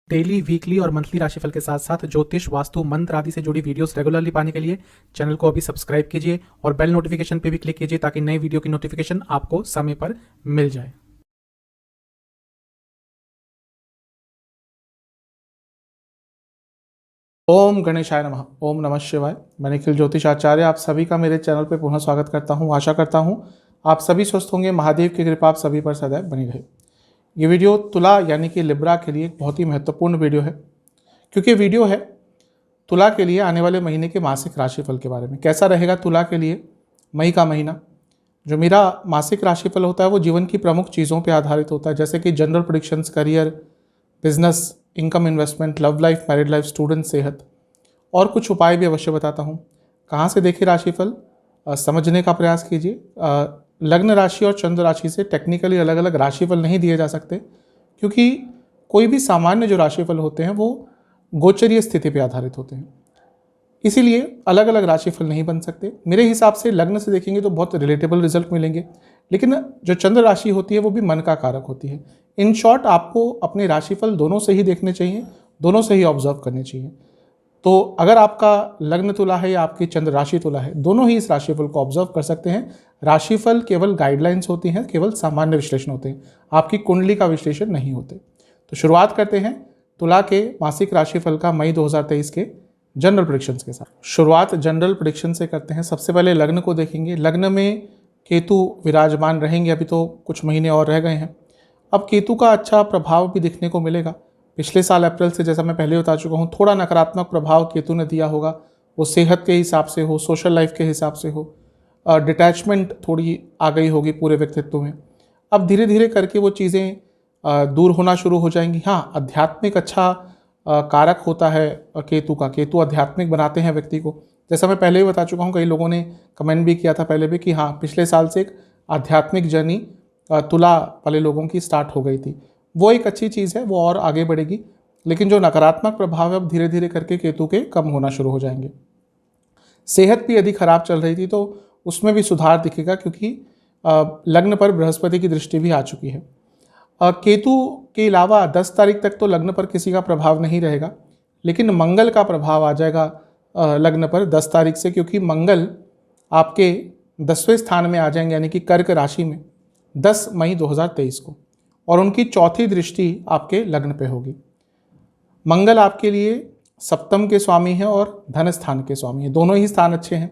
Daily, weekly और monthly राशिफल के साथ साथ ज्योतिष, वास्तु, मंत्र आदि से जुड़ी वीडियोस रेगुलरली पाने के लिए चैनल को अभी सब्सक्राइब कीजिए और बेल नोटिफिकेशन पे भी क्लिक कीजिए ताकि नई वीडियो की नोटिफिकेशन आपको समय पर मिल जाए। ओम गणेशाय नमः। ओम नमः शिवाय। मैं निखिल ज्योतिष आचार्य आप सभी का मेरे चैनल पर पुनः स्वागत करता हूं। आशा करता हूं आप सभी स्वस्थ होंगे। महादेव की कृपा आप सभी पर सदैव बनी रहे। ये वीडियो तुला यानी कि लिब्रा के लिए एक बहुत ही महत्वपूर्ण वीडियो है, क्योंकि वीडियो है तुला के लिए आने वाले महीने के मासिक राशिफल के बारे में। कैसा रहेगा तुला के लिए मई का महीना। जो मेरा मासिक राशिफल होता है वो जीवन की प्रमुख चीज़ों पर आधारित होता है, जैसे कि general predictions, career, business, income, investment, love life, married life, student, सेहत और कुछ उपाय भी अवश्य बताता हूँ। कहाँ से देखिए राशिफल, समझने का प्रयास कीजिए। लग्न राशि और चंद्र राशि से टेक्निकली अलग अलग राशिफल नहीं दिए जा सकते, क्योंकि कोई भी सामान्य जो राशिफल होते हैं वो गोचरीय स्थिति पर आधारित होते हैं, इसीलिए अलग अलग राशिफल नहीं बन सकते। मेरे हिसाब से लग्न से देखेंगे तो बहुत रिलेटेबल रिजल्ट मिलेंगे, लेकिन जो चंद्र राशि होती है वो भी मन का कारक होती है। इन शॉर्ट आपको अपने राशिफल दोनों से ही देखने चाहिए, दोनों से ही ऑब्जर्व करने चाहिए। तो अगर आपका लग्न तुला है या आपकी चंद्र राशि तुला है, दोनों ही इस राशिफल को ऑब्जर्व कर सकते हैं। राशिफल केवल गाइडलाइंस होती हैं, केवल सामान्य विश्लेषण होते हैं, आपकी कुंडली का विश्लेषण नहीं होते। तो शुरुआत करते हैं तुला के मासिक राशिफल का मई 2023 के जनरल प्रेडिक्शंस के साथ। शुरुआत जनरल प्रेडिक्शन से करते हैं। सबसे पहले लग्न को देखेंगे। लग्न में केतु विराजमान रहेंगे, अभी तो कुछ महीने और रह गए हैं। अब केतु का अच्छा प्रभाव भी दिखने को मिलेगा। पिछले साल अप्रैल से, जैसा मैं पहले बता चुका हूँ, थोड़ा नकारात्मक प्रभाव केतु ने दिया होगा। वो सेहत के हिसाब से हो, सोशल लाइफ के हिसाब से हो, डिटैचमेंट थोड़ी आ गई होगी पूरे व्यक्तित्व में। अब धीरे धीरे करके वो चीज़ें दूर होना शुरू हो जाएंगी। हाँ, आध्यात्मिक अच्छा कारक होता है केतु का। केतु आध्यात्मिक बनाते हैं व्यक्ति को। जैसा मैं पहले ही बता चुका हूँ, कई लोगों ने कमेंट भी किया था पहले भी कि हाँ, पिछले साल से एक आध्यात्मिक जर्नी तुला वाले लोगों की स्टार्ट हो गई थी। वो एक अच्छी चीज़ है, वो और आगे बढ़ेगी। लेकिन जो नकारात्मक प्रभाव है अब धीरे धीरे करके केतु के कम होना शुरू हो जाएंगे। सेहत भी यदि खराब चल रही थी तो उसमें भी सुधार दिखेगा, क्योंकि लग्न पर बृहस्पति की दृष्टि भी आ चुकी है। केतु के अलावा 10 तारीख तक तो लग्न पर किसी का प्रभाव नहीं रहेगा, लेकिन मंगल का प्रभाव आ जाएगा लग्न पर 10 तारीख से, क्योंकि मंगल आपके 10वें स्थान में आ जाएंगे, यानी कि कर्क राशि में 10 मई 2023 को, और उनकी चौथी दृष्टि आपके लग्न पे होगी। मंगल आपके लिए सप्तम के स्वामी हैं और धन स्थान के स्वामी हैं, दोनों ही स्थान अच्छे हैं।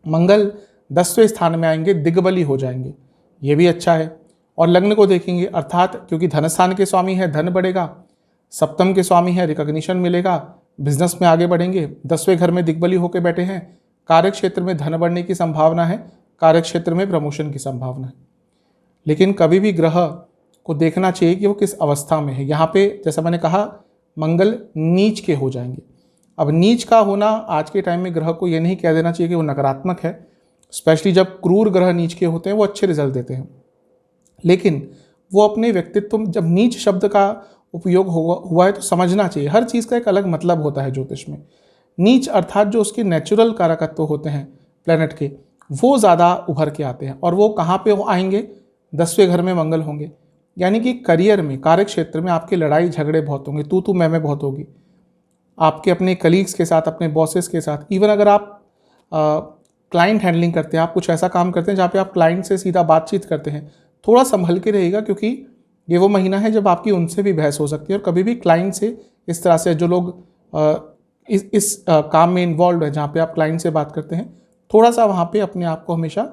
मंगल 10वें स्थान में आएंगे, दिग्बली हो जाएंगे, ये भी अच्छा है। और लग्न को देखेंगे, अर्थात क्योंकि धन स्थान के स्वामी है, धन बढ़ेगा, सप्तम के स्वामी है, रिकॉग्निशन मिलेगा, बिजनेस में आगे बढ़ेंगे। 10वें घर में दिग्बली होकर बैठे हैं, कार्य क्षेत्र में धन बढ़ने की संभावना है, कार्य क्षेत्र में प्रमोशन की संभावना है। लेकिन कभी भी ग्रह को देखना चाहिए कि वो किस अवस्था में है। यहाँ पे जैसा मैंने कहा, मंगल नीच के हो जाएंगे। अब नीच का होना आज के टाइम में ग्रह को ये नहीं कह देना चाहिए कि वो नकारात्मक है। स्पेशली जब क्रूर ग्रह नीच के होते हैं वो अच्छे रिजल्ट देते हैं, लेकिन वो अपने व्यक्तित्व में, जब नीच शब्द का उपयोग हुआ है तो समझना चाहिए, हर चीज़ का एक अलग मतलब होता है ज्योतिष में। नीच अर्थात जो उसके नेचुरल कारकत्व होते हैं प्लेनेट के, वो ज़्यादा उभर के आते हैं। और वो कहाँ पे आएंगे? 10वें घर में मंगल होंगे, यानी कि करियर में, कार्य क्षेत्र में आपके लड़ाई झगड़े बहुत होंगे, तू मैं बहुत होगी आपके अपने कलीग्स के साथ, अपने बॉसेस के साथ। इवन अगर आप क्लाइंट हैंडलिंग करते हैं, आप कुछ ऐसा काम करते हैं जहाँ पे आप क्लाइंट से सीधा बातचीत करते हैं, थोड़ा संभल के रहिएगा, क्योंकि ये वो महीना है जब आपकी उनसे भी बहस हो सकती है। और कभी भी क्लाइंट से इस तरह से, जो लोग इस काम में इन्वॉल्व है, जहाँ पे आप क्लाइंट से बात करते हैं, थोड़ा सा वहाँ पे अपने आप को हमेशा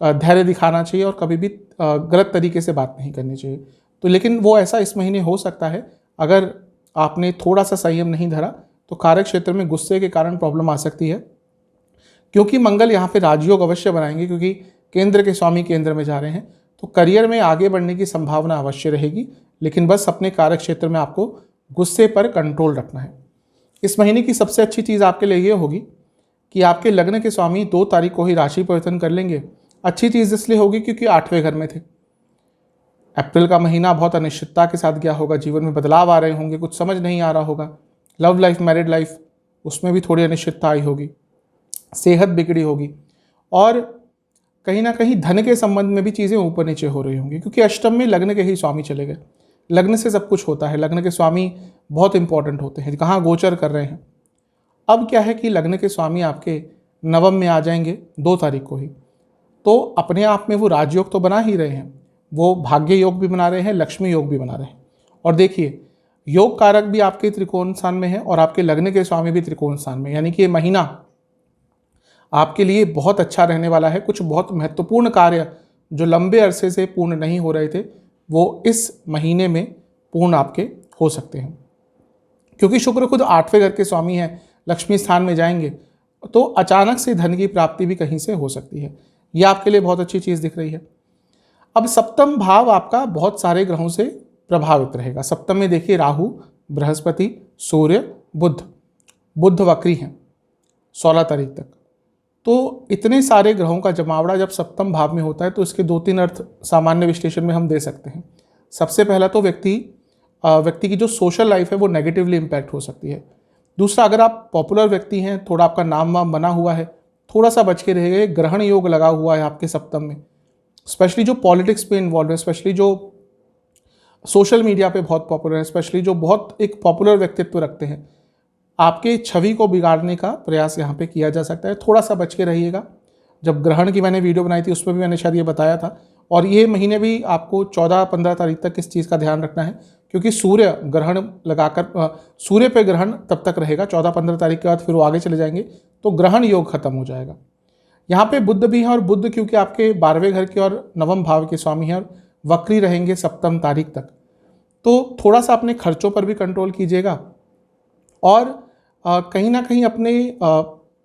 धैर्य दिखाना चाहिए और कभी भी गलत तरीके से बात नहीं करनी चाहिए। तो लेकिन वो ऐसा इस महीने हो सकता है, अगर आपने थोड़ा सा संयम नहीं धरा तो कार्य क्षेत्र में गुस्से के कारण प्रॉब्लम आ सकती है। क्योंकि मंगल यहाँ पे राजयोग अवश्य बनाएंगे, क्योंकि केंद्र के स्वामी केंद्र में जा रहे हैं, तो करियर में आगे बढ़ने की संभावना अवश्य रहेगी। लेकिन बस अपने कार्य क्षेत्र में आपको गुस्से पर कंट्रोल रखना है। इस महीने की सबसे अच्छी चीज़ आपके लिए ये होगी कि आपके लग्न के स्वामी 2 तारीख को ही राशि परिवर्तन कर लेंगे। अच्छी चीज़ इसलिए होगी क्योंकि 8वें घर में थे। अप्रैल का महीना बहुत अनिश्चितता के साथ गया होगा, जीवन में बदलाव आ रहे होंगे, कुछ समझ नहीं आ रहा होगा। लव लाइफ, मैरिड लाइफ, उसमें भी थोड़ी अनिश्चितता आई होगी, सेहत बिगड़ी होगी, और कहीं ना कहीं धन के संबंध में भी चीज़ें ऊपर नीचे हो रही होंगी, क्योंकि अष्टम में लग्न के ही स्वामी चले गए। लग्न से सब कुछ होता है, लग्न के स्वामी बहुत इंपॉर्टेंट होते हैं, कहाँ गोचर कर रहे हैं। अब क्या है कि लग्न के स्वामी आपके नवम में आ जाएंगे 2 तारीख को ही, तो अपने आप में वो राजयोग तो बना ही रहे हैं, वो भाग्य योग भी बना रहे हैं, लक्ष्मी योग भी बना रहे हैं। और देखिए योग कारक भी आपके त्रिकोण स्थान में है और आपके लग्न के स्वामी भी त्रिकोण स्थान में, यानी कि ये महीना आपके लिए बहुत अच्छा रहने वाला है। कुछ बहुत महत्वपूर्ण कार्य जो लंबे अरसे से पूर्ण नहीं हो रहे थे वो इस महीने में पूर्ण आपके हो सकते हैं, क्योंकि शुक्र खुद 8वें घर के स्वामी हैं, लक्ष्मी स्थान में जाएंगे तो अचानक से धन की प्राप्ति भी कहीं से हो सकती है। यह आपके लिए बहुत अच्छी चीज़ दिख रही है। अब सप्तम भाव आपका बहुत सारे ग्रहों से प्रभावित रहेगा। सप्तम में देखिए राहु, बृहस्पति, सूर्य, बुध वक्री हैं 16 तारीख तक। तो इतने सारे ग्रहों का जमावड़ा जब सप्तम भाव में होता है तो इसके 2-3 अर्थ सामान्य विश्लेषण में हम दे सकते हैं। सबसे पहला तो व्यक्ति की जो सोशल लाइफ है वो नेगेटिवली इम्पैक्ट हो सकती है। दूसरा, अगर आप पॉपुलर व्यक्ति हैं, थोड़ा आपका नाम वाम बना हुआ है, थोड़ा सा बच के रहिए। ग्रहण योग लगा हुआ है आपके सप्तम में, स्पेशली जो पॉलिटिक्स में इन्वॉल्व है, स्पेशली जो सोशल मीडिया पे बहुत पॉपुलर है, स्पेशली जो बहुत एक पॉपुलर व्यक्तित्व रखते हैं, आपके छवि को बिगाड़ने का प्रयास यहाँ पे किया जा सकता है। थोड़ा सा बच के रहिएगा। जब ग्रहण की मैंने वीडियो बनाई थी उसमें भी मैंने शायद ये बताया था। और ये महीने भी आपको 14-15 तारीख तक इस चीज़ का ध्यान रखना है, क्योंकि सूर्य ग्रहण लगाकर सूर्य पे ग्रहण तब तक रहेगा। 14-15 तारीख के बाद फिर वो आगे चले जाएंगे तो ग्रहण योग खत्म हो जाएगा। यहाँ पे बुध भी है, और बुध क्योंकि आपके 12वें घर के और नवम भाव के स्वामी हैं और वक्री रहेंगे सप्तम तारीख तक, तो थोड़ा सा अपने खर्चों पर भी कंट्रोल कीजिएगा। और कहीं ना कहीं अपने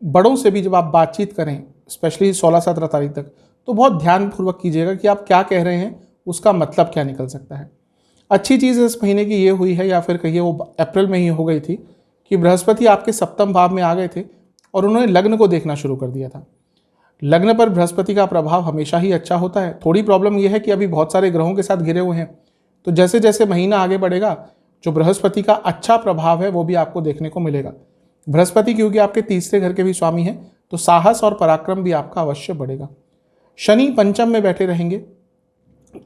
बड़ों से भी जब आप बातचीत करें, स्पेशली 16-17 तारीख तक, तो बहुत ध्यानपूर्वक कीजिएगा कि आप क्या कह रहे हैं, उसका मतलब क्या निकल सकता है। अच्छी चीज़ इस महीने की ये हुई है, या फिर कहिए वो अप्रैल में ही हो गई थी, कि बृहस्पति आपके सप्तम भाव में आ गए थे और उन्होंने लग्न को देखना शुरू कर दिया था। लग्न पर बृहस्पति का प्रभाव हमेशा ही अच्छा होता है। थोड़ी प्रॉब्लम यह है कि अभी बहुत सारे ग्रहों के साथ घिरे हुए हैं, तो जैसे जैसे महीना आगे बढ़ेगा जो बृहस्पति का अच्छा प्रभाव है वो भी आपको देखने को मिलेगा। बृहस्पति क्योंकि आपके 3रे घर के भी स्वामी हैं, तो साहस और पराक्रम भी आपका अवश्य बढ़ेगा। शनि पंचम में बैठे रहेंगे,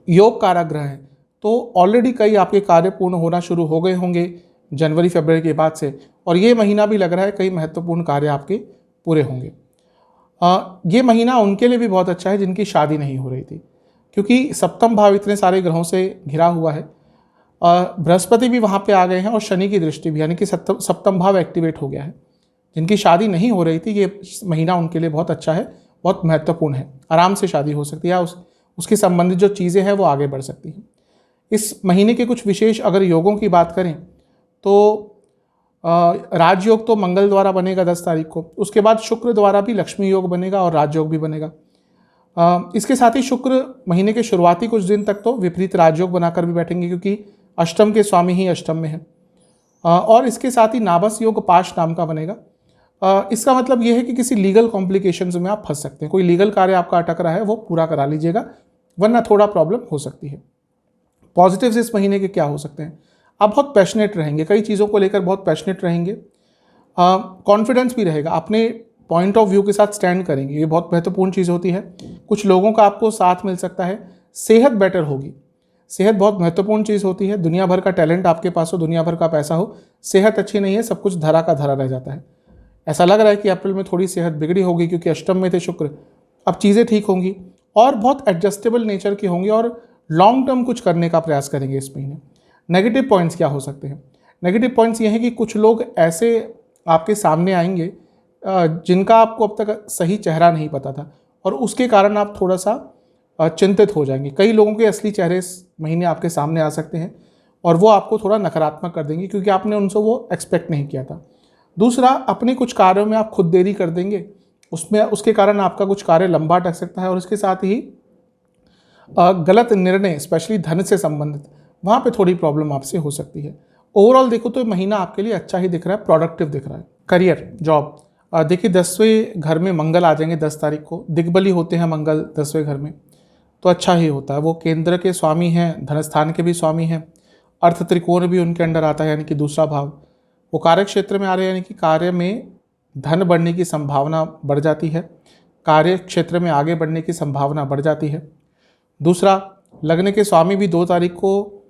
योग कारक ग्रह है, तो ऑलरेडी कई आपके कार्य पूर्ण होना शुरू हो गए होंगे जनवरी-फरवरी के बाद से, और ये महीना भी लग रहा है कई महत्वपूर्ण कार्य आपके पूरे होंगे। ये महीना उनके लिए भी बहुत अच्छा है जिनकी शादी नहीं हो रही थी, क्योंकि सप्तम भाव इतने सारे ग्रहों से घिरा हुआ है। बृहस्पति भी वहाँ पे आ गए हैं और शनि की दृष्टि भी, यानी कि सप्तम भाव एक्टिवेट हो गया है। जिनकी शादी नहीं हो रही थी, ये महीना उनके लिए बहुत अच्छा है, बहुत महत्वपूर्ण है। आराम से शादी हो सकती है, उसके संबंधित जो चीज़ें हैं वो आगे बढ़ सकती हैं। इस महीने के कुछ विशेष अगर योगों की बात करें तो राजयोग तो मंगल द्वारा बनेगा 10 तारीख को, उसके बाद शुक्र द्वारा भी लक्ष्मी योग बनेगा और राजयोग भी बनेगा। इसके साथ ही शुक्र महीने के शुरुआती कुछ दिन तक तो विपरीत राजयोग बनाकर भी बैठेंगे, क्योंकि अष्टम के स्वामी ही अष्टम में है। और इसके साथ ही नाभस योग पाश नाम का बनेगा। इसका मतलब यह है कि किसी लीगल कॉम्प्लिकेशंस में आप फंस सकते हैं। कोई लीगल कार्य आपका अटक रहा है वो पूरा करा लीजिएगा, वरना थोड़ा प्रॉब्लम हो सकती है। पॉजिटिव्स इस महीने के क्या हो सकते हैं? आप बहुत पैशनेट रहेंगे, कई चीज़ों को लेकर बहुत पैशनेट रहेंगे। कॉन्फिडेंस भी रहेगा, अपने पॉइंट ऑफ व्यू के साथ स्टैंड करेंगे, ये बहुत महत्वपूर्ण चीज़ होती है। कुछ लोगों का आपको साथ मिल सकता है। सेहत बेटर होगी, सेहत बहुत महत्वपूर्ण चीज़ होती है। दुनिया भर का टैलेंट आपके पास हो, दुनिया भर का पैसा हो, सेहत अच्छी नहीं है, सब कुछ धरा का धरा रह जाता है। ऐसा लग रहा है कि अप्रैल में थोड़ी सेहत बिगड़ी होगी, क्योंकि अष्टम में थे शुक्र। अब चीज़ें ठीक होंगी और बहुत एडजस्टेबल नेचर की होंगी, और लॉन्ग टर्म कुछ करने का प्रयास करेंगे इस महीने। नेगेटिव पॉइंट्स क्या हो सकते हैं? नेगेटिव पॉइंट्स ये हैं कि कुछ लोग ऐसे आपके सामने आएंगे जिनका आपको अब तक सही चेहरा नहीं पता था, और उसके कारण आप थोड़ा सा चिंतित हो जाएंगे। कई लोगों के असली चेहरे इस महीने आपके सामने आ सकते हैं, और वो आपको थोड़ा नकारात्मक कर देंगे, क्योंकि आपने उनसे वो एक्सपेक्ट नहीं किया था। दूसरा, अपने कुछ कार्यों में आप खुद देरी कर देंगे, उसके कारण आपका कुछ कार्य लंबा अटक सकता है। और इसके साथ ही गलत निर्णय, स्पेशली धन से संबंधित, वहाँ पे थोड़ी प्रॉब्लम आपसे हो सकती है। ओवरऑल देखो तो महीना आपके लिए अच्छा ही दिख रहा है, प्रोडक्टिव दिख रहा है। करियर, जॉब, देखिए 10वें घर में मंगल आ जाएंगे 10 तारीख को। दिग्बली होते हैं मंगल 10वें घर में, तो अच्छा ही होता है। वो केंद्र के स्वामी हैं, धनस्थान के भी स्वामी हैं, अर्थ त्रिकोण भी उनके अंडर आता है, यानी कि दूसरा भाव। वो कार्य क्षेत्र में आ रहे हैं, यानी कि कार्य में धन बढ़ने की संभावना बढ़ जाती है, कार्य क्षेत्र में आगे बढ़ने की संभावना बढ़ जाती है। दूसरा, लग्न के स्वामी भी 2 तारीख को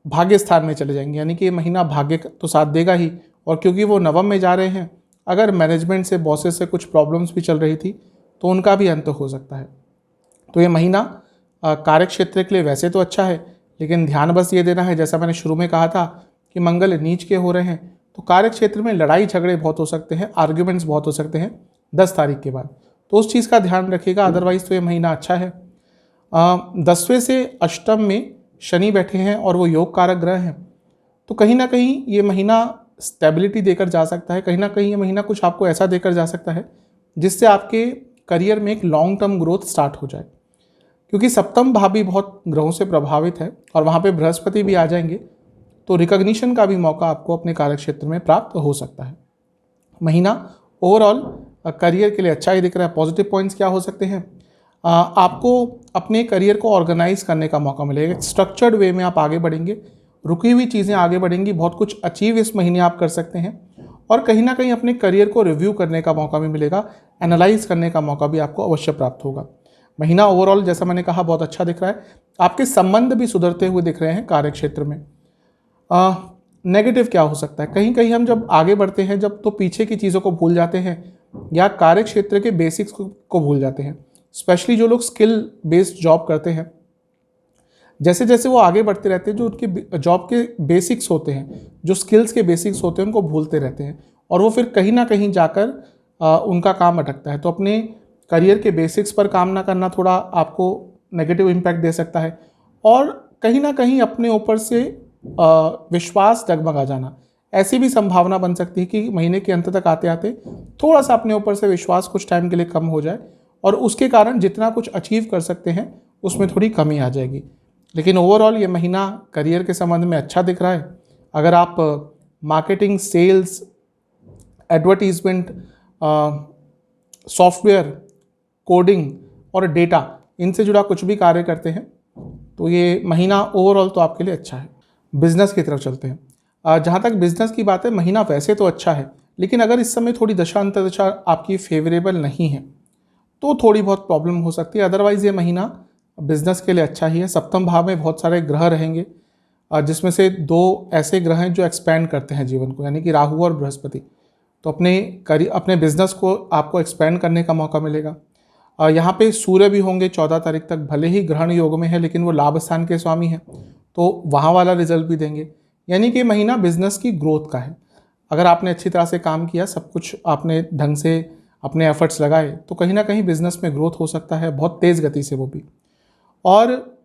भाग्य स्थान में चले जाएंगे, यानी कि ये महीना भाग्य तो साथ देगा ही। और क्योंकि वो नवम में जा रहे हैं, अगर मैनेजमेंट से, बॉसेस से कुछ प्रॉब्लम्स भी चल रही थी तो उनका भी अंत हो सकता है। तो ये महीना कार्य क्षेत्र के लिए वैसे तो अच्छा है, लेकिन ध्यान बस ये देना है, जैसा मैंने शुरू में कहा था कि मंगल नीच के हो रहे हैं, तो कार्य क्षेत्र में लड़ाई झगड़े बहुत हो सकते हैं, आर्ग्यूमेंट्स बहुत हो सकते हैं 10 तारीख के बाद, तो उस चीज़ का ध्यान रखिएगा। अदरवाइज तो ये महीना अच्छा है। 10वें से अष्टम में शनि बैठे हैं और वो योग कारक ग्रह हैं, तो कहीं ना कहीं ये महीना स्टेबिलिटी देकर जा सकता है, कहीं ना कहीं ये महीना कुछ आपको ऐसा देकर जा सकता है जिससे आपके करियर में एक लॉन्ग टर्म ग्रोथ स्टार्ट हो जाए। क्योंकि सप्तम भाव भी बहुत ग्रहों से प्रभावित है और वहाँ पे बृहस्पति भी आ जाएंगे, तो रिकॉग्निशन का भी मौका आपको अपने कार्य क्षेत्र में प्राप्त हो सकता है। महीना ओवरऑल करियर के लिए अच्छा ही दिख रहा है। पॉजिटिव पॉइंट्स क्या हो सकते हैं? आपको अपने करियर को ऑर्गेनाइज करने का मौका मिलेगा, स्ट्रक्चर्ड वे में आप आगे बढ़ेंगे, रुकी हुई चीज़ें आगे बढ़ेंगी, बहुत कुछ अचीव इस महीने आप कर सकते हैं। और कहीं ना कहीं अपने करियर को रिव्यू करने का मौका भी मिलेगा, एनालाइज करने का मौका भी आपको अवश्य प्राप्त होगा। महीना ओवरऑल जैसा मैंने कहा बहुत अच्छा दिख रहा है। आपके संबंध भी सुधरते हुए दिख रहे हैं कार्य क्षेत्र में। नेगेटिव क्या हो सकता है? कहीं कहीं हम जब आगे बढ़ते हैं जब, तो पीछे की चीज़ों को भूल जाते हैं या कार्य क्षेत्र के बेसिक्स को भूल जाते हैं। स्पेशली जो लोग स्किल बेस्ड जॉब करते हैं, जैसे जैसे वो आगे बढ़ते रहते हैं, जो उनके जॉब के बेसिक्स होते हैं, जो स्किल्स के बेसिक्स होते हैं, उनको भूलते रहते हैं और वो फिर कहीं ना कहीं जाकर उनका काम अटकता है। तो अपने करियर के बेसिक्स पर काम ना करना थोड़ा आपको नेगेटिव इम्पैक्ट दे सकता है। और कहीं ना कहीं अपने ऊपर से विश्वास डगमगा जाना, ऐसी भी संभावना बन सकती है कि महीने के अंत तक आते आते थोड़ा सा अपने ऊपर से विश्वास कुछ टाइम के लिए कम हो जाए और उसके कारण जितना कुछ अचीव कर सकते हैं उसमें थोड़ी कमी आ जाएगी। लेकिन ओवरऑल ये महीना करियर के संबंध में अच्छा दिख रहा है। अगर आप marketing, sales, advertisement, software, coding और डेटा, इनसे जुड़ा कुछ भी कार्य करते हैं तो ये महीना ओवरऑल तो आपके लिए अच्छा है। बिजनेस की तरफ चलते हैं। जहाँ तक बिजनेस की बात है, महीना वैसे तो अच्छा है, लेकिन अगर इस समय थोड़ी दशा अंतर्दशा आपकी फेवरेबल नहीं है तो थोड़ी बहुत प्रॉब्लम हो सकती है। अदरवाइज ये महीना बिजनेस के लिए अच्छा ही है। सप्तम भाव में बहुत सारे ग्रह रहेंगे, जिसमें से 2 ऐसे ग्रह हैं जो एक्सपैंड करते हैं जीवन को, यानी कि राहु और बृहस्पति। तो अपने बिजनेस को आपको एक्सपैंड करने का मौका मिलेगा। यहाँ पे सूर्य भी होंगे 14 तारीख तक, भले ही ग्रहण योग में है लेकिन वो लाभ स्थान के स्वामी हैं, तो वहाँ वाला रिजल्ट भी देंगे। यानी कि महीना बिजनेस की ग्रोथ का है। अगर आपने अच्छी तरह से काम किया, सब कुछ आपने ढंग से अपने एफर्ट्स लगाए, तो कहीं ना कहीं बिजनेस में ग्रोथ हो सकता है, बहुत तेज़ गति से वो भी। और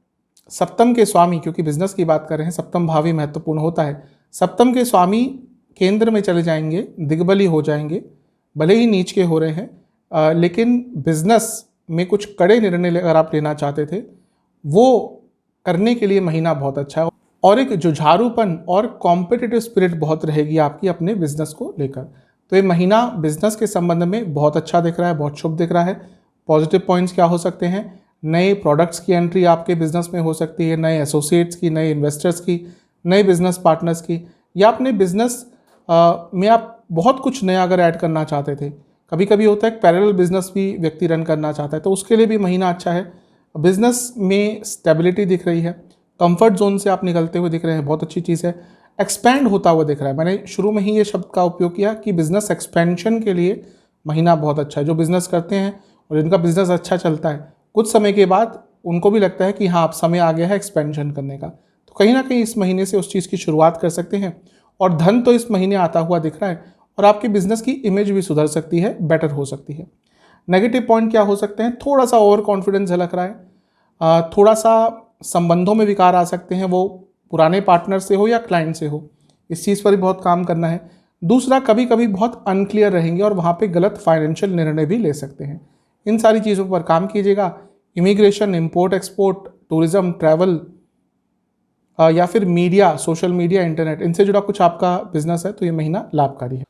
सप्तम के स्वामी, क्योंकि बिजनेस की बात कर रहे हैं, सप्तम भावी महत्वपूर्ण होता है। सप्तम के स्वामी केंद्र में चले जाएंगे, दिग्बली हो जाएंगे, भले ही नीच के हो रहे हैं, लेकिन बिजनेस में कुछ कड़े निर्णय अगर आप लेना चाहते थे वो करने के लिए महीना बहुत अच्छा है। और एक जुझारूपन और कॉम्पिटिटिव स्पिरिट बहुत रहेगी आपकी अपने बिजनेस को लेकर। तो ये महीना बिजनेस के संबंध में बहुत अच्छा दिख रहा है, बहुत शुभ दिख रहा है। पॉजिटिव पॉइंट्स क्या हो सकते हैं? नए प्रोडक्ट्स की एंट्री आपके बिजनेस में हो सकती है, नए एसोसिएट्स की, नए इन्वेस्टर्स की, नए बिजनेस पार्टनर्स की, या अपने बिजनेस में आप बहुत कुछ नया अगर ऐड करना चाहते थे। कभी कभी होता है पैरेलल बिजनेस भी व्यक्ति रन करना चाहता है, तो उसके लिए भी महीना अच्छा है। बिजनेस में स्टेबिलिटी दिख रही है, कंफर्ट जोन से आप निकलते हुए दिख रहे हैं, बहुत अच्छी चीज़ है। एक्सपैंड होता हुआ दिख रहा है। मैंने शुरू में ही ये शब्द का उपयोग किया कि बिजनेस एक्सपेंशन के लिए महीना बहुत अच्छा है। जो बिजनेस करते हैं और जिनका बिजनेस अच्छा चलता है, कुछ समय के बाद उनको भी लगता है कि हाँ, अब समय आ गया है एक्सपेंशन करने का, तो कहीं ना कहीं इस महीने से उस चीज़ की शुरुआत कर सकते हैं। और धन तो इस महीने आता हुआ दिख रहा है और आपके बिजनेस की इमेज भी सुधर सकती है, बेटर हो सकती है। नेगेटिव पॉइंट क्या हो सकते हैं? थोड़ा सा ओवर कॉन्फिडेंस झलक रहा है, थोड़ा सा संबंधों में विकार आ सकते हैं, वो पुराने पार्टनर से हो या क्लाइंट से हो, इस चीज़ पर भी बहुत काम करना है। दूसरा, कभी कभी बहुत अनक्लियर रहेंगे और वहाँ पे गलत फाइनेंशियल निर्णय भी ले सकते हैं। इन सारी चीज़ों पर काम कीजिएगा। Immigration, import export, tourism, travel या फिर मीडिया, सोशल मीडिया, इंटरनेट, इनसे जुड़ा कुछ आपका बिजनेस है तो ये महीना लाभकारी है।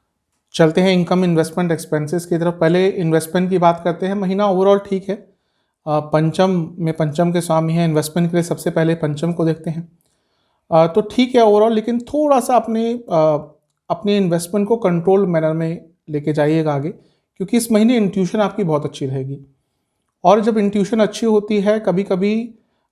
चलते हैं इनकम, इन्वेस्टमेंट, एक्सपेंसेस की तरफ। पहले इन्वेस्टमेंट की बात करते हैं। महीना ओवरऑल ठीक है। पंचम में पंचम के स्वामी हैं, इन्वेस्टमेंट के लिए सबसे पहले पंचम को देखते हैं। तो ठीक है ओवरऑल, लेकिन थोड़ा सा अपने इन्वेस्टमेंट को कंट्रोल मैनर में लेके जाइएगा आगे, क्योंकि इस महीने इंट्यूशन आपकी बहुत अच्छी रहेगी। और जब इंट्यूशन अच्छी होती है, कभी कभी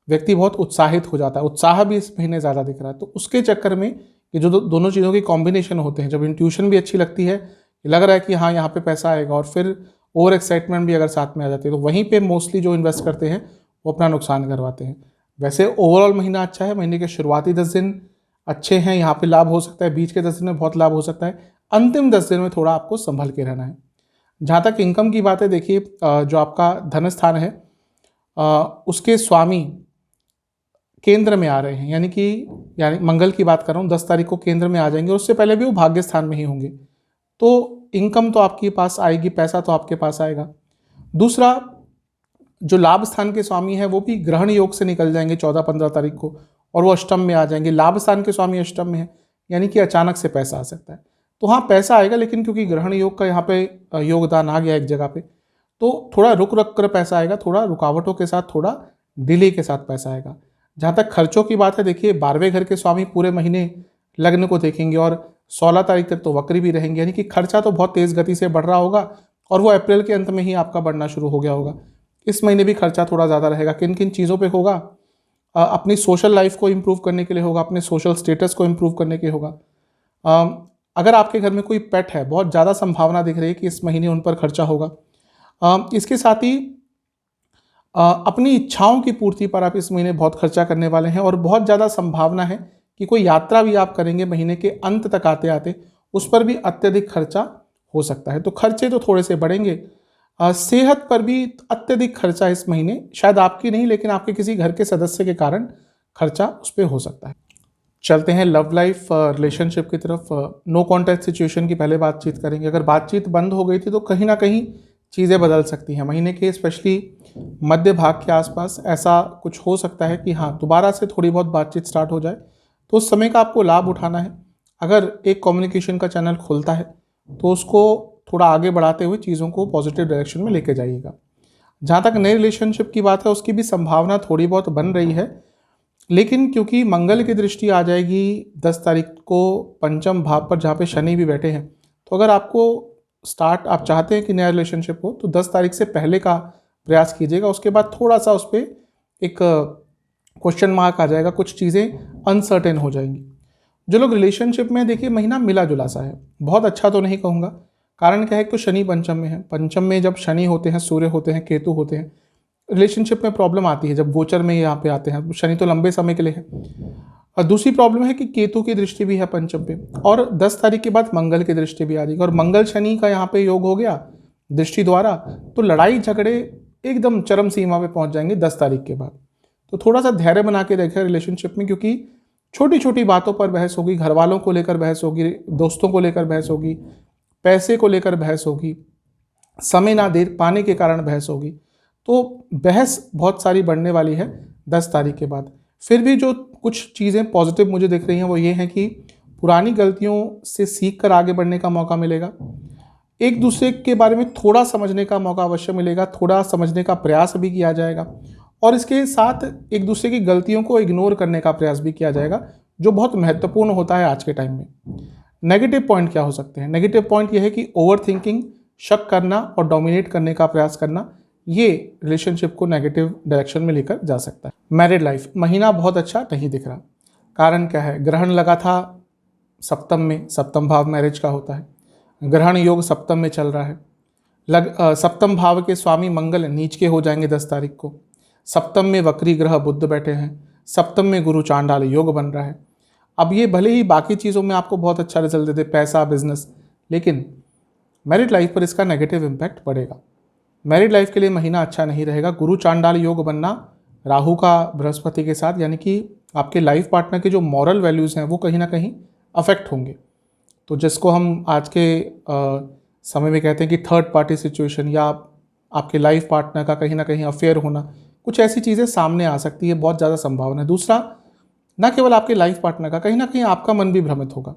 व्यक्ति बहुत उत्साहित हो जाता है, उत्साह भी इस महीने ज़्यादा दिख रहा है। तो उसके चक्कर में ये जो दोनों चीज़ों की कॉम्बिनेशन होते हैं, जब इंट्यूशन भी अच्छी लगती है, लग रहा है कि हाँ यहाँ पे पैसा आएगा, और फिर ओवर एक्साइटमेंट भी अगर साथ में आ जाती है, तो वहीं पे मोस्टली जो इन्वेस्ट करते हैं वो अपना नुकसान करवाते हैं। वैसे ओवरऑल महीना अच्छा है, महीने के शुरुआती 10 दिन अच्छे हैं, यहाँ पे लाभ हो सकता है, बीच के 10 दिन में बहुत लाभ हो सकता है, अंतिम 10 दिन में थोड़ा आपको संभल के रहना है। जहाँ तक इनकम की बात है, देखिए जो आपका धन स्थान है उसके स्वामी केंद्र में आ रहे हैं, यानी मंगल की बात कर रहा हूँ, 10 तारीख को केंद्र में आ जाएंगे, और उससे पहले भी वो भाग्य स्थान में ही होंगे। तो इनकम तो आपके पास आएगी, पैसा तो आपके पास आएगा। दूसरा, जो लाभ स्थान के स्वामी है वो भी ग्रहण योग से निकल जाएंगे 14-15 तारीख को, और वो अष्टम में आ जाएंगे। लाभ स्थान के स्वामी अष्टम में है, यानी कि अचानक से पैसा आ सकता है। तो हाँ, पैसा आएगा, लेकिन क्योंकि ग्रहण योग का यहाँ पे योगदान आ गया एक जगह पे, तो थोड़ा रुक रुक कर पैसा आएगा, थोड़ा रुकावटों के साथ, थोड़ा डिले के साथ पैसा आएगा। जहाँ तक खर्चों की बात है, देखिए 12वें घर के स्वामी पूरे महीने लग्न को देखेंगे, और 16 तारीख तक तो वक्री भी रहेंगे, यानी कि खर्चा तो बहुत तेज़ गति से बढ़ रहा होगा, और वो अप्रैल के अंत में ही आपका बढ़ना शुरू हो गया होगा। इस महीने भी खर्चा थोड़ा ज़्यादा रहेगा। किन किन चीज़ों पे होगा? अपनी सोशल लाइफ को इम्प्रूव करने के लिए होगा, अपने सोशल स्टेटस को इम्प्रूव करने के होगा। अगर आपके घर में कोई पेट है, बहुत ज़्यादा संभावना दिख रही है कि इस महीने उन पर खर्चा होगा। इसके साथ ही अपनी इच्छाओं की पूर्ति पर आप इस महीने बहुत खर्चा करने वाले हैं, और बहुत ज़्यादा संभावना है कि कोई यात्रा भी आप करेंगे महीने के अंत तक आते आते, उस पर भी अत्यधिक खर्चा हो सकता है। तो खर्चे तो थोड़े से बढ़ेंगे। सेहत पर भी अत्यधिक खर्चा इस महीने, शायद आपकी नहीं लेकिन आपके किसी घर के सदस्य के कारण खर्चा उस पर हो सकता है। चलते हैं लव लाइफ, रिलेशनशिप की तरफ। नो कॉन्टैक्ट सिचुएशन की पहले बातचीत करेंगे। अगर बातचीत बंद हो गई थी तो कहीं ना कहीं चीज़ें बदल सकती हैं। महीने के स्पेशली मध्य भाग के आसपास ऐसा कुछ हो सकता है कि हाँ, दोबारा से थोड़ी बहुत बातचीत स्टार्ट हो जाए, तो उस समय का आपको लाभ उठाना है। अगर एक कम्युनिकेशन का चैनल खुलता है तो उसको थोड़ा आगे बढ़ाते हुए चीज़ों को पॉजिटिव डायरेक्शन में लेके जाइएगा। जहाँ तक नए रिलेशनशिप की बात है, उसकी भी संभावना थोड़ी बहुत बन रही है, लेकिन क्योंकि मंगल की दृष्टि आ जाएगी 10 तारीख को पंचम भाव पर, जहाँ पे शनि भी बैठे हैं, तो अगर आपको आप चाहते हैं कि नया रिलेशनशिप हो, तो 10 तारीख से पहले का प्रयास कीजिएगा। उसके बाद थोड़ा सा उस पर एक क्वेश्चन मार्क आ जाएगा, कुछ चीज़ें अनसर्टेन हो जाएंगी। जो लोग रिलेशनशिप में, देखिए महीना मिला जुला सा है, बहुत अच्छा तो नहीं कहूँगा। कारण क्या है, तो शनि पंचम में है। पंचम में जब शनि होते हैं, सूर्य होते हैं, केतु होते हैं, रिलेशनशिप में प्रॉब्लम आती है। जब गोचर में यहाँ पे आते हैं, शनि तो लंबे समय के लिए है। और दूसरी प्रॉब्लम है कि केतु की दृष्टि भी है पंचम पे, और 10 तारीख के बाद मंगल की दृष्टि भी आ जाएगी, और मंगल शनि का यहाँ पे योग हो गया दृष्टि द्वारा, तो लड़ाई झगड़े एकदम चरम सीमा पे पहुंच जाएंगे 10 तारीख के बाद। तो थोड़ा सा धैर्य बना के रखें रिलेशनशिप में, क्योंकि छोटी छोटी बातों पर बहस होगी, घर वालों को लेकर बहस होगी, दोस्तों को लेकर बहस होगी, पैसे को लेकर बहस होगी, समय ना दे पाने के कारण बहस होगी। तो बहस बहुत सारी बढ़ने वाली है 10 तारीख के बाद। फिर भी जो कुछ चीज़ें पॉजिटिव मुझे दिख रही हैं वो ये हैं कि पुरानी गलतियों से सीख कर आगे बढ़ने का मौका मिलेगा, एक दूसरे के बारे में थोड़ा समझने का मौका अवश्य मिलेगा, थोड़ा समझने का प्रयास भी किया जाएगा, और इसके साथ एक दूसरे की गलतियों को इग्नोर करने का प्रयास भी किया जाएगा, जो बहुत महत्वपूर्ण होता है आज के टाइम में। नेगेटिव पॉइंट क्या हो सकते हैं? नेगेटिव पॉइंट यह है कि ओवर थिंकिंग, शक करना और डोमिनेट करने का प्रयास करना, ये रिलेशनशिप को नेगेटिव डायरेक्शन में लेकर जा सकता है। मैरिड लाइफ, महीना बहुत अच्छा नहीं दिख रहा। कारण क्या है? ग्रहण लगा था सप्तम में, सप्तम भाव मैरिज का होता है, ग्रहण योग सप्तम में चल रहा है। सप्तम भाव के स्वामी मंगल नीच के हो जाएंगे 10 तारीख को। सप्तम में वक्री ग्रह बुध बैठे हैं, सप्तम में गुरु चांडाल योग बन रहा है। अब ये भले ही बाकी चीज़ों में आपको बहुत अच्छा रिजल्ट देते, पैसा, बिजनेस, लेकिन मैरिड लाइफ पर इसका नेगेटिव इम्पैक्ट पड़ेगा। मैरिड लाइफ के लिए महीना अच्छा नहीं रहेगा। गुरु चांडाल योग बनना राहु का बृहस्पति के साथ, यानी कि आपके लाइफ पार्टनर के जो मॉरल वैल्यूज़ हैं वो कहीं ना कहीं अफेक्ट होंगे। तो जिसको हम आज के समय में कहते हैं कि थर्ड पार्टी सिचुएशन, या आपके लाइफ पार्टनर का कहीं ना कहीं अफेयर होना, कुछ ऐसी चीज़ें सामने आ सकती है, बहुत ज़्यादा संभावना है। दूसरा, न केवल आपके लाइफ पार्टनर का, कहीं ना कहीं आपका मन भी भ्रमित होगा।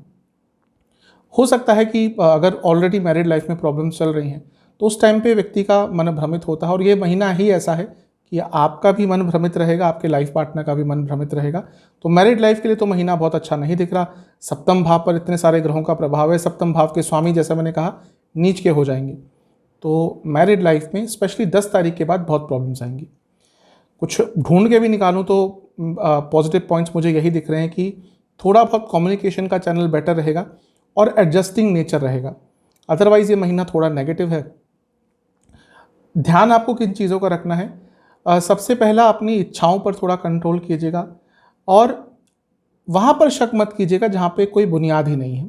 हो सकता है कि अगर ऑलरेडी मैरिड लाइफ में प्रॉब्लम्स चल रही हैं तो उस टाइम पे व्यक्ति का मन भ्रमित होता है, और ये महीना ही ऐसा है कि आपका भी मन भ्रमित रहेगा, आपके लाइफ पार्टनर का भी मन भ्रमित रहेगा। तो मैरिड लाइफ के लिए तो महीना बहुत अच्छा नहीं दिख रहा। सप्तम भाव पर इतने सारे ग्रहों का प्रभाव है, सप्तम भाव के स्वामी जैसा मैंने कहा नीच के हो जाएंगे, तो मैरिड लाइफ में स्पेशली 10 तारीख के बाद बहुत प्रॉब्लम्स आएंगी। कुछ ढूंढ के भी निकालूं तो पॉजिटिव पॉइंट्स मुझे यही दिख रहे हैं कि थोड़ा बहुत कम्युनिकेशन का चैनल बेटर रहेगा और एडजस्टिंग नेचर रहेगा। अदरवाइज ये महीना थोड़ा नेगेटिव है। ध्यान आपको किन चीज़ों का रखना है? सबसे पहला अपनी इच्छाओं पर थोड़ा कंट्रोल कीजिएगा और वहाँ पर शक मत कीजिएगा जहाँ पे कोई बुनियाद ही नहीं है।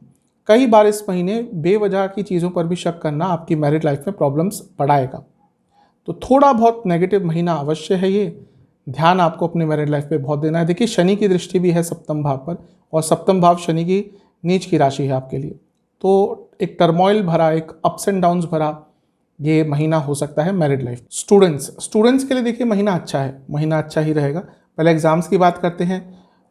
कई बार इस महीने बेवजह की चीज़ों पर भी शक करना आपकी मैरिड लाइफ में प्रॉब्लम्स बढ़ाएगा। तो थोड़ा बहुत नेगेटिव महीना अवश्य है ये। ध्यान आपको अपनी मैरिड लाइफ पे बहुत देना है। देखिए, शनि की दृष्टि भी है सप्तम भाव पर और सप्तम भाव शनि की नीच की राशि है आपके लिए। तो एक टर्मोइल भरा, एक अप्स एंड डाउन्स भरा ये महीना हो सकता है मैरिड लाइफ। स्टूडेंट्स के लिए देखिए महीना अच्छा है, महीना अच्छा ही रहेगा। पहले एग्जाम्स की बात करते हैं।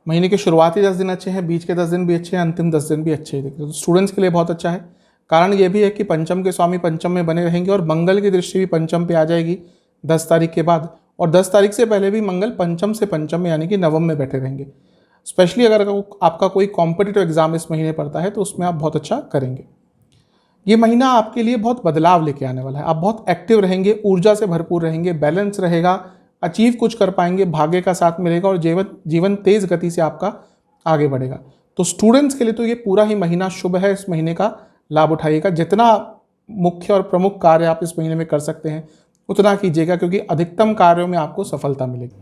महीने के शुरुआती 10 दिन अच्छे हैं, बीच के 10 दिन भी अच्छे हैं, अंतिम 10 दिन भी अच्छे ही दिख रहे हैं। तो स्टूडेंट्स के लिए बहुत अच्छा है। कारण ये भी है कि पंचम के स्वामी पंचम में बने रहेंगे और मंगल की दृष्टि भी पंचम पे आ जाएगी 10 तारीख के बाद, और 10 तारीख से पहले भी मंगल पंचम से पंचम में यानी कि नवम में बैठे रहेंगे। स्पेशली अगर आपका कोई कॉम्पिटिटिव एग्जाम इस महीने पड़ता है तो उसमें आप बहुत अच्छा करेंगे। ये महीना आपके लिए बहुत बदलाव लेके आने वाला है। आप बहुत एक्टिव रहेंगे, ऊर्जा से भरपूर रहेंगे, बैलेंस रहेगा, अचीव कुछ कर पाएंगे, भाग्य का साथ मिलेगा और जीवन तेज गति से आपका आगे बढ़ेगा। तो स्टूडेंट्स के लिए तो ये पूरा ही महीना शुभ है। इस महीने का लाभ उठाइएगा। जितना मुख्य और प्रमुख कार्य आप इस महीने में कर सकते हैं उतना कीजिएगा, क्योंकि अधिकतम कार्यों में आपको सफलता मिलेगी।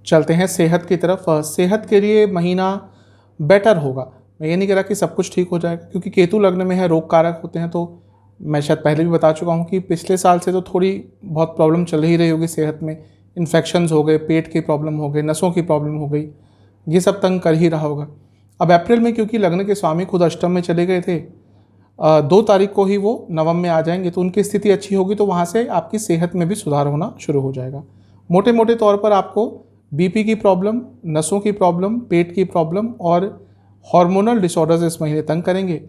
चलते हैं सेहत की तरफ। सेहत के लिए महीना बेटर होगा। मैं ये नहीं कह रहा कि सब कुछ ठीक हो जाएगा, क्योंकि केतु लग्न में है, रोग कारक होते हैं। तो मैं शायद पहले भी बता चुका हूँ कि पिछले साल से तो थोड़ी बहुत प्रॉब्लम चल ही रही होगी सेहत में। इन्फेक्शंस हो गए, पेट की प्रॉब्लम हो गई, नसों की प्रॉब्लम हो गई, ये सब तंग कर ही रहा होगा। अब अप्रैल में क्योंकि लग्न के स्वामी खुद अष्टम में चले गए थे, 2 तारीख को ही वो नवम में आ जाएंगे, तो उनकी स्थिति अच्छी होगी, तो वहाँ से आपकी सेहत में भी सुधार होना शुरू हो जाएगा। मोटे मोटे तौर पर आपको बीपी की प्रॉब्लम, नसों की प्रॉब्लम, पेट की प्रॉब्लम और हार्मोनल डिसऑर्डर्स इस महीने तंग करेंगे।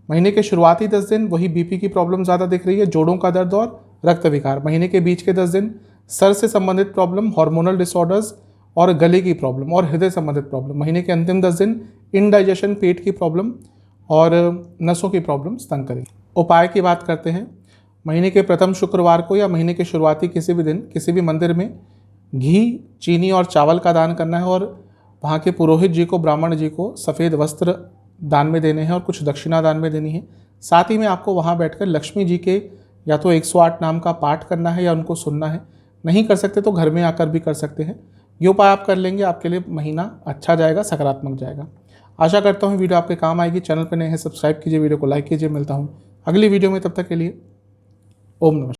महीने के शुरुआती 10 दिन वही बीपी की प्रॉब्लम ज़्यादा दिख रही है, जोड़ों का दर्द और रक्त विकार। महीने के बीच के 10 दिन सर से संबंधित प्रॉब्लम, हार्मोनल डिसऑर्डर्स और गले की प्रॉब्लम और हृदय संबंधित प्रॉब्लम। महीने के अंतिम 10 दिन इनडाइजेशन, पेट की प्रॉब्लम और नसों की प्रॉब्लम तंग करेंगे। उपाय की बात करते हैं। महीने के प्रथम शुक्रवार को या महीने के शुरुआती किसी भी दिन किसी भी मंदिर में घी, चीनी और चावल का दान करना है और वहाँ के पुरोहित जी को, ब्राह्मण जी को सफ़ेद वस्त्र दान में देने हैं और कुछ दक्षिणा दान में देनी है। साथ ही में आपको वहाँ बैठकर लक्ष्मी जी के या तो 108 नाम का पाठ करना है या उनको सुनना है। नहीं कर सकते तो घर में आकर भी कर सकते हैं। ये उपाय आप कर लेंगे, आपके लिए महीना अच्छा जाएगा, सकारात्मक जाएगा। आशा करता हूँ वीडियो आपके काम आएगी। चैनल पर नए हैं, सब्सक्राइब कीजिए, वीडियो को लाइक कीजिए। मिलता हूँ अगली वीडियो में, तब तक के लिए ओम नमः।